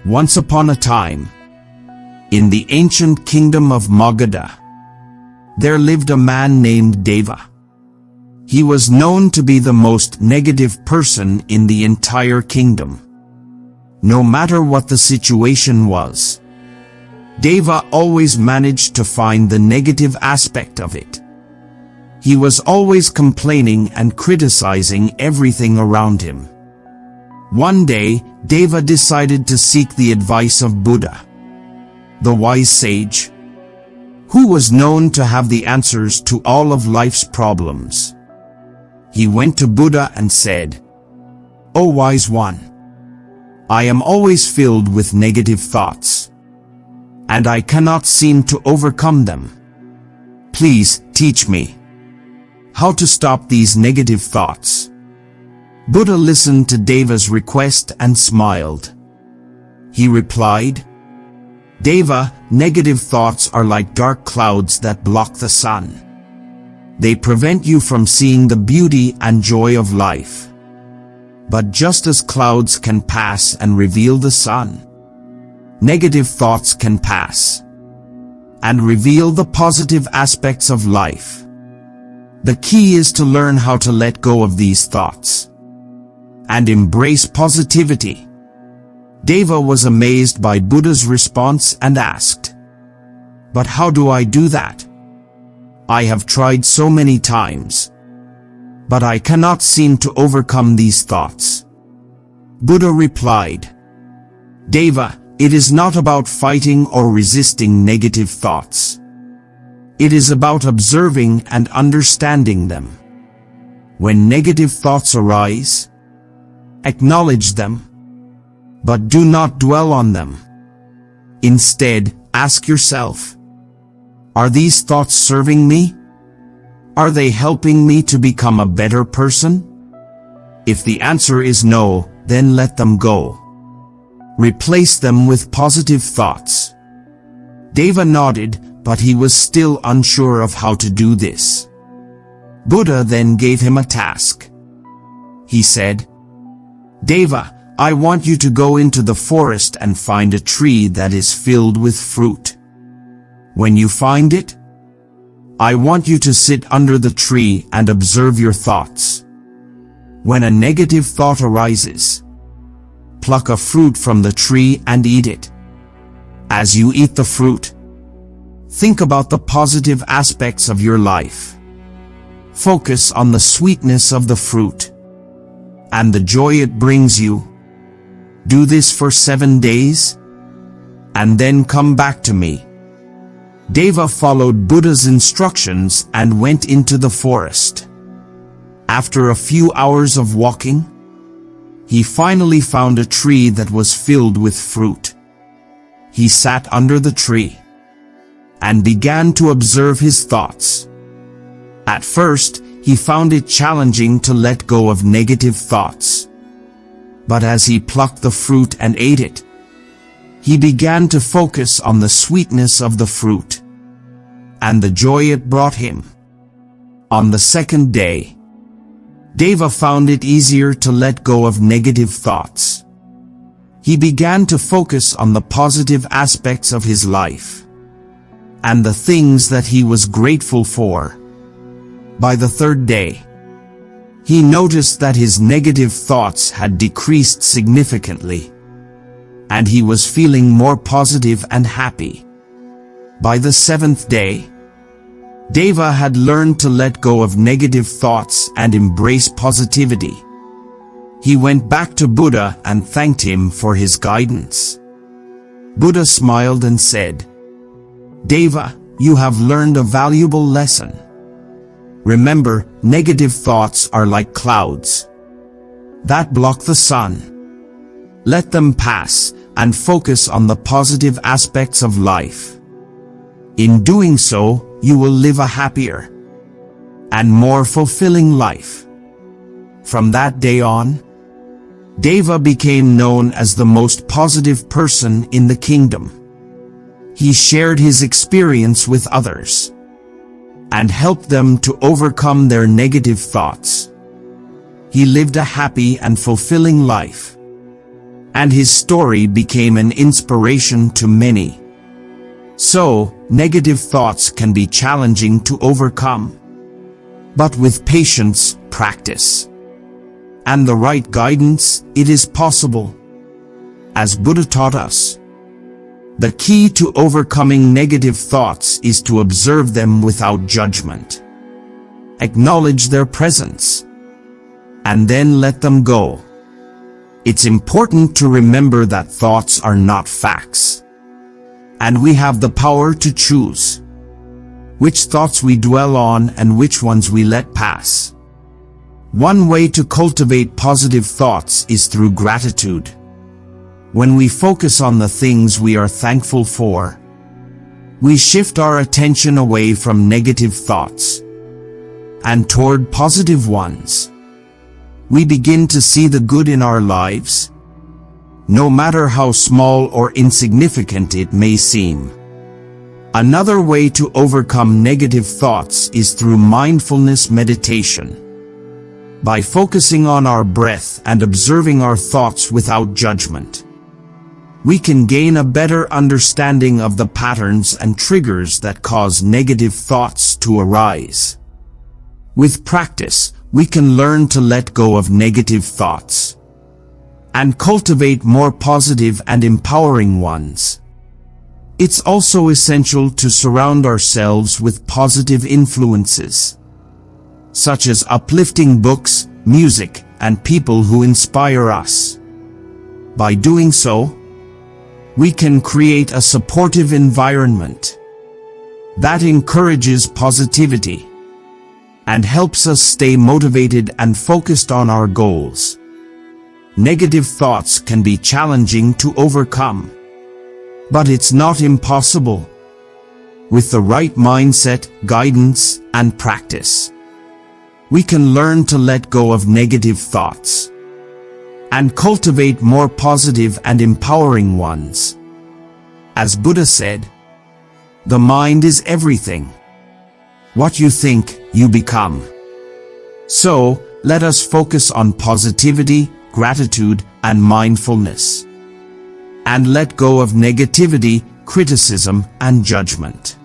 Once upon a time, in the ancient kingdom of Magadha, there lived a man named Deva. He was known to be the most negative person in the entire kingdom. No matter what the situation was, Deva always managed to find the negative aspect of it. He was always complaining and criticizing everything around him. One day, Deva decided to seek the advice of Buddha, the wise sage, who was known to have the answers to all of life's problems. He went to Buddha and said, "O wise one, I am always filled with negative thoughts, and I cannot seem to overcome them. Please teach me how to stop these negative thoughts." Buddha listened to Deva's request and smiled. He replied, "Deva, negative thoughts are like dark clouds that block the sun. They prevent you from seeing the beauty and joy of life. But just as clouds can pass and reveal the sun, negative thoughts can pass and reveal the positive aspects of life. The key is to learn how to let go of these thoughts and embrace positivity." Deva was amazed by Buddha's response and asked, "But how do I do that? I have tried so many times, but I cannot seem to overcome these thoughts." Buddha replied, "Deva, it is not about fighting or resisting negative thoughts. It is about observing and understanding them. When negative thoughts arise, acknowledge them, but do not dwell on them. Instead, ask yourself, are these thoughts serving me? Are they helping me to become a better person? If the answer is no, then let them go. Replace them with positive thoughts." Deva nodded, but he was still unsure of how to do this. Buddha then gave him a task. He said, "Deva, I want you to go into the forest and find a tree that is filled with fruit. When you find it, I want you to sit under the tree and observe your thoughts. When a negative thought arises, pluck a fruit from the tree and eat it. As you eat the fruit, think about the positive aspects of your life. Focus on the sweetness of the fruit and the joy it brings you. Do this for 7 days, and then come back to me." Deva followed Buddha's instructions and went into the forest. After a few hours of walking, he finally found a tree that was filled with fruit. He sat under the tree and began to observe his thoughts. At first, he found it challenging to let go of negative thoughts. But as he plucked the fruit and ate it, he began to focus on the sweetness of the fruit and the joy it brought him. On the second day, Deva found it easier to let go of negative thoughts. He began to focus on the positive aspects of his life and the things that he was grateful for. By the third day, he noticed that his negative thoughts had decreased significantly, and he was feeling more positive and happy. By the 7th day, Deva had learned to let go of negative thoughts and embrace positivity. He went back to Buddha and thanked him for his guidance. Buddha smiled and said, "Deva, you have learned a valuable lesson. Remember, negative thoughts are like clouds that block the sun. Let them pass and focus on the positive aspects of life. In doing so, you will live a happier and more fulfilling life." From that day on, Deva became known as the most positive person in the kingdom. He shared his experience with others and helped them to overcome their negative thoughts. He lived a happy and fulfilling life. and his story became an inspiration to many. So, negative thoughts can be challenging to overcome. But with patience, practice, and the right guidance, it is possible. As Buddha taught us, the key to overcoming negative thoughts is to observe them without judgment. Acknowledge their presence, and then let them go. It's important to remember that thoughts are not facts, and we have the power to choose which thoughts we dwell on and which ones we let pass. One way to cultivate positive thoughts is through gratitude. When we focus on the things we are thankful for, we shift our attention away from negative thoughts and toward positive ones. We begin to see the good in our lives, no matter how small or insignificant it may seem. Another way to overcome negative thoughts is through mindfulness meditation. By focusing on our breath and observing our thoughts without judgment, we can gain a better understanding of the patterns and triggers that cause negative thoughts to arise. With practice, we can learn to let go of negative thoughts and cultivate more positive and empowering ones. It's also essential to surround ourselves with positive influences, such as uplifting books, music, and people who inspire us. By doing so, we can create a supportive environment that encourages positivity and helps us stay motivated and focused on our goals. Negative thoughts can be challenging to overcome, but it's not impossible. With the right mindset, guidance, and practice, we can learn to let go of negative thoughts and cultivate more positive and empowering ones. As Buddha said, "The mind is everything. What you think, you become." So, let us focus on positivity, gratitude, and mindfulness, and let go of negativity, criticism, and judgment.